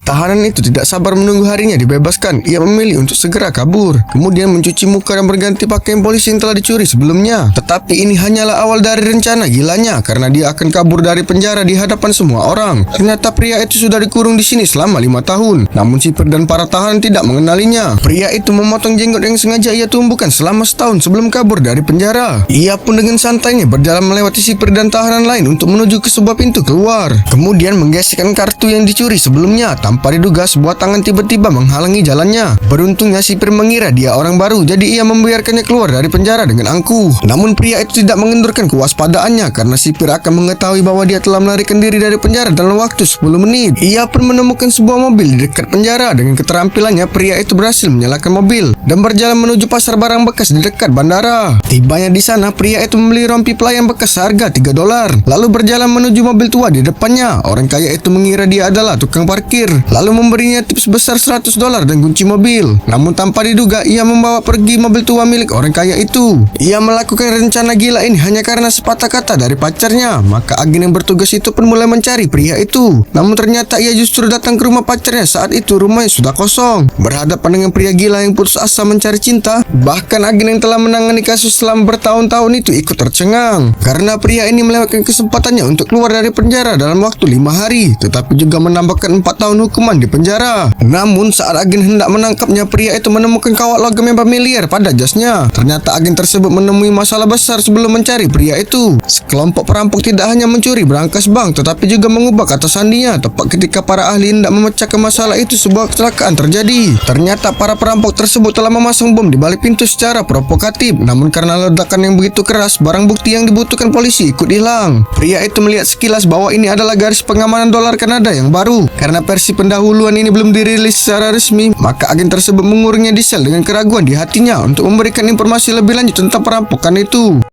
Tahanan itu tidak sabar menunggu harinya dibebaskan. Ia memilih untuk segera kabur, kemudian mencuci muka dan berganti pakaian polisi yang telah dicuri sebelumnya. Tetapi ini hanyalah awal dari rencana gilanya, karena dia akan kabur dari penjara di hadapan semua orang. Ternyata pria itu sudah dikurung di sini selama 5 tahun. Namun sipir dan para tahanan tidak mengenalinya. Pria itu memotong jenggot yang sengaja ia tumbuhkan selama setahun sebelum kabur dari penjara. Ia pun dengan santainya berjalan melewati sipir dan tahanan lain untuk menuju ke sebuah pintu keluar. Kemudian menggesekkan kartu yang dicuri sebelumnya. Tanpa diduga, sebuah tangan tiba-tiba menghalangi jalannya. Beruntungnya sipir mengira dia orang baru, jadi ia membiarkannya keluar dari penjara dengan angkuh. Namun pria itu tidak mengendurkan kewaspadaannya, karena sipir akan mengetahui bahwa dia telah melarikan diri dari penjara dalam waktu 10 menit. Ia pun menemukan sebuah mobil di dekat penjara. Dengan keterampilannya, pria itu berhasil menyalakan mobil dan berjalan menuju pasar barang bekas di dekat bandara. Tibanya di sana, pria itu membeli rompi pelayan bekas seharga $3, lalu berjalan menuju mobil tua di depannya. Orang kaya itu mengira dia adalah tukang parkir, lalu memberinya tips besar $100 dan kunci mobil. Namun tanpa diduga, ia membawa pergi mobil tua milik orang kaya itu. Ia melakukan rencana gila ini hanya karena sepatah kata dari pacarnya. Maka agen yang bertugas itu pun mulai mencari pria itu. Namun ternyata ia justru datang ke rumah pacarnya saat itu rumahnya sudah kosong. Berhadapan dengan pria gila yang putus asa mencari cinta, bahkan agen yang telah menangani kasus selama bertahun-tahun itu ikut tercengang, karena pria ini melewatkan kesempatannya untuk keluar dari penjara dalam waktu 5 hari, tetapi juga menambahkan 4 tahun hukuman di penjara. Namun saat agen hendak menangkapnya, pria itu menemukan kawat logam yang familiar pada jasnya. Ternyata agen tersebut menemui masalah besar sebelum mencari pria itu. Sekelompok perampok tidak hanya mencuri berangkas bank, tetapi juga mengubah kata sandinya. Tepat ketika para ahli hendak memecahkan masalah itu, sebuah kecelakaan terjadi. Ternyata para perampok tersebut telah memasang bom di balik pintu secara provokatif. Namun karena ledakan yang begitu keras, barang bukti yang dibutuhkan polisi ikut hilang. Pria itu melihat sekilas bahwa ini adalah garis pengamanan dolar Kanada yang baru. Karena versi pendahuluan ini belum dirilis secara resmi, maka agen tersebut mengurungnya di sel dengan keraguan di hatinya untuk memberikan informasi lebih lanjut tentang perampokan itu.